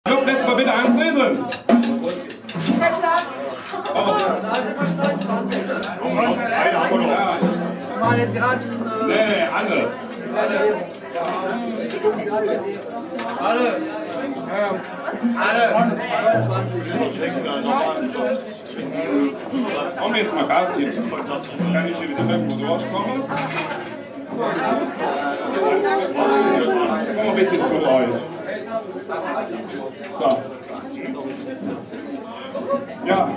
Clubplätze bitte antreten. Nee, alle. Komm jetzt mal ganz hier. Kann ich hier wieder irgendwo durchkommen? Komm ein bisschen zu euch. So. Ja.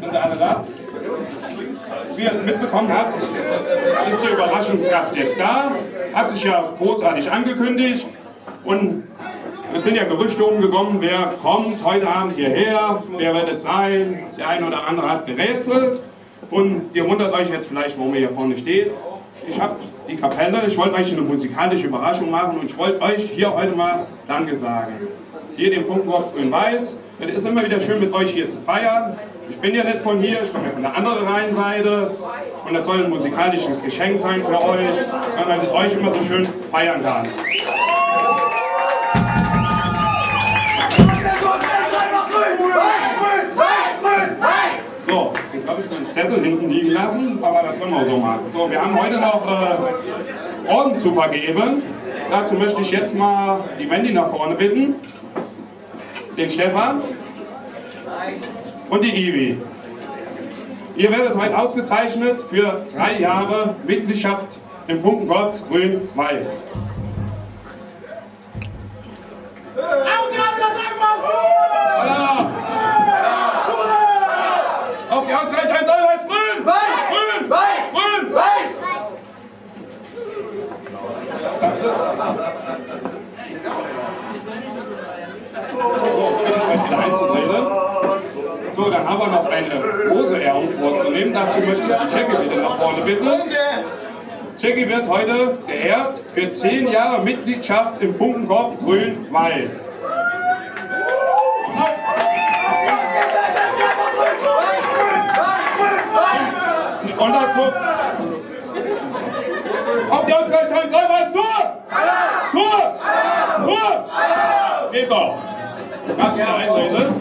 Sind Sie alle da? Wie ihr mitbekommen habt, ist der Überraschungsgast jetzt da. Hat sich ja großartig angekündigt. Und jetzt sind ja Gerüchte umgekommen, wer kommt heute Abend hierher, wer wird es sein. Der eine oder andere hat gerätselt. Und ihr wundert euch jetzt vielleicht, warum ihr hier vorne steht. Ich habe die Kapelle, ich wollte euch eine musikalische Überraschung machen und ich wollte euch hier heute mal Danke sagen. Hier dem Funkenkorps Grün-Weiß. Es ist immer wieder schön mit euch hier zu feiern. Ich bin ja nicht von hier, ich komme ja von der anderen Rheinseite. Und das soll ein musikalisches Geschenk sein für euch, weil man mit euch immer so schön feiern kann. So, jetzt habe ich meinen Zettel hinten liegen lassen, aber das können wir so machen. So, wir haben heute noch Orden zu vergeben. Dazu möchte ich jetzt mal die Mandy nach vorne bitten, den Stefan und die Ivi. Ihr werdet heute ausgezeichnet für 3 Jahre Mitgliedschaft im Funkenkorps Grün-Weiß. Auf die Auszeichnung Dolweiz Grün! Weiß! Grün! Weiß! Grün! Weiß! So, bitte ich euch wieder einzutreten. So, dann haben wir noch eine große Ehrung vorzunehmen. Dazu möchte ich die Jackie bitte nach vorne bitten. Jackie wird heute geehrt für 10 Jahre Mitgliedschaft im Funkenkorps Grün-Weiß. Und dazu auf die Auszeichnung, Dolweiz, Tor! Tor! Tor! Geht doch. Kannst wieder eintreten.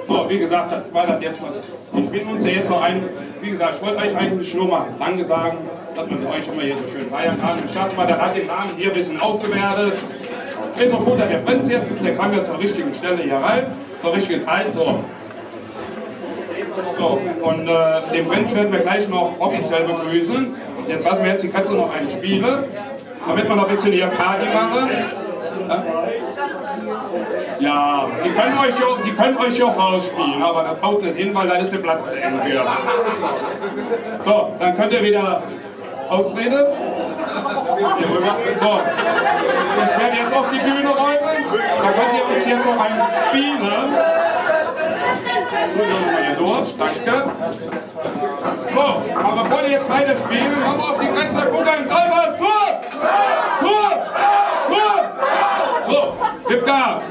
So, wie gesagt, das war das jetzt. Ich bin uns ja jetzt noch ein. Wie gesagt, ich wollte euch eigentlich nur mal Danke sagen, dass man euch immer hier so schön feiern kann. Ich dachte mal, der hat den Namen hier ein bisschen aufgewertet. Ist noch gut, der Prinz jetzt, der kam ja zur richtigen Stelle hier rein, zur richtigen Zeit. So. So, und den Prinz werden wir gleich noch offiziell begrüßen. Jetzt lassen wir jetzt die Katze noch ein spielen, damit wir noch ein bisschen hier Party machen. Ja, die können euch ja rausspielen, aber das haut nicht hin, weil da ist der Platz zu eng für. So, dann könnt ihr wieder ausreden. So, ich werde jetzt auf die Bühne räumen. Da könnt ihr uns jetzt noch ein spielen. So, gehen wir mal hier durch, danke. So, aber bevor ihr jetzt weiter spielen, haben wir auf die Grenze gucken. Dolweiz, Tor! Tor! Tor! So, gib Gas!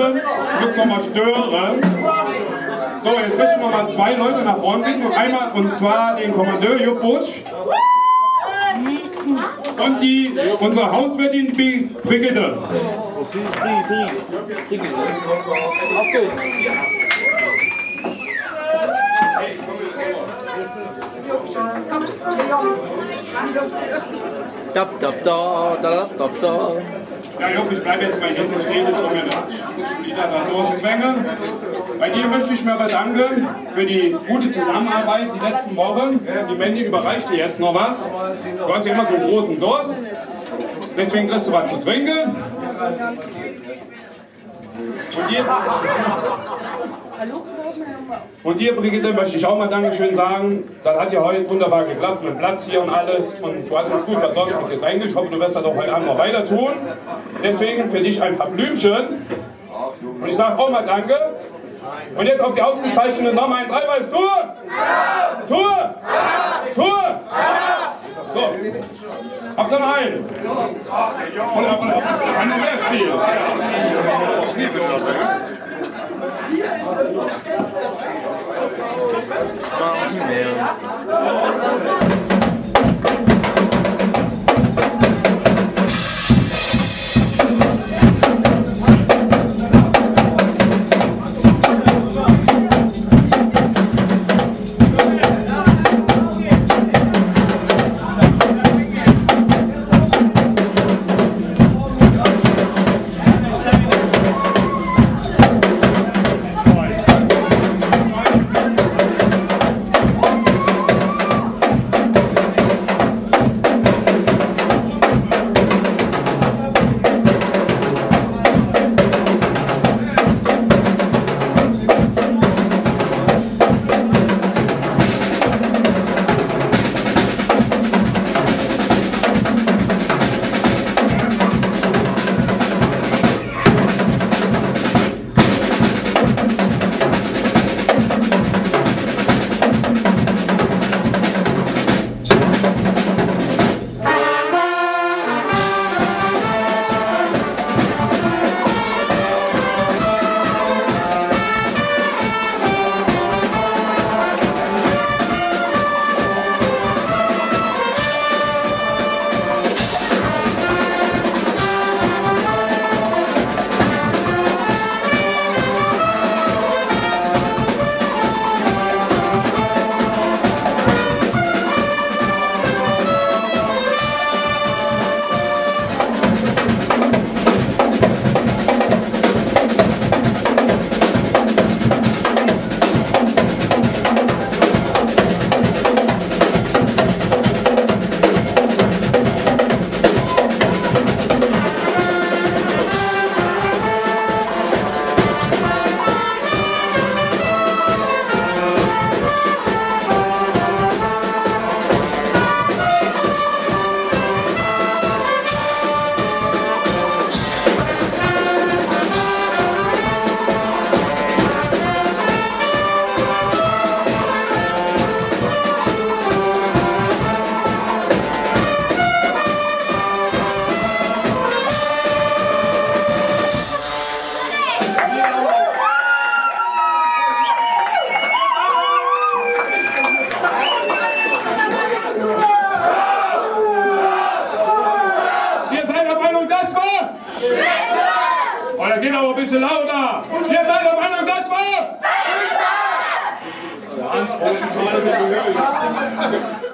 stören. Ich muss nochmal stören. So, jetzt möchte ich nochmal 2 Leute nach vorne bitten. Einmal, und zwar den Kommandeur Jupp Busch. Und unsere Hauswirtin Brigitte. Ja, Jupp, ich bleibe jetzt bei dir stehen, ich komme wieder da durchzwängen. Bei dir möchte ich mir bedanken für die gute Zusammenarbeit die letzten Wochen. Die Mandy überreicht dir jetzt noch was. Du hast ja immer so einen großen Durst. Deswegen kriegst du was zu trinken. Und dir, Brigitte, möchte ich auch mal Dankeschön sagen. Das hat ja heute wunderbar geklappt mit Platz hier und alles. Und du hast uns gut versorgt mit Getränken. Ich hoffe, du wirst das auch heute Abend noch weiter tun. Deswegen für dich ein paar Blümchen. Und ich sage auch mal Danke. Und jetzt auf die ausgezeichnete Nummer ein 3-Weiß. Tour! Tour! Tour! So. Habt ihr noch einen? Kann noch mehr spielen. Oder geht aber ein bisschen lauter. Ihr seid der Meinung, das war? Der Anspruch ist alles erhöht.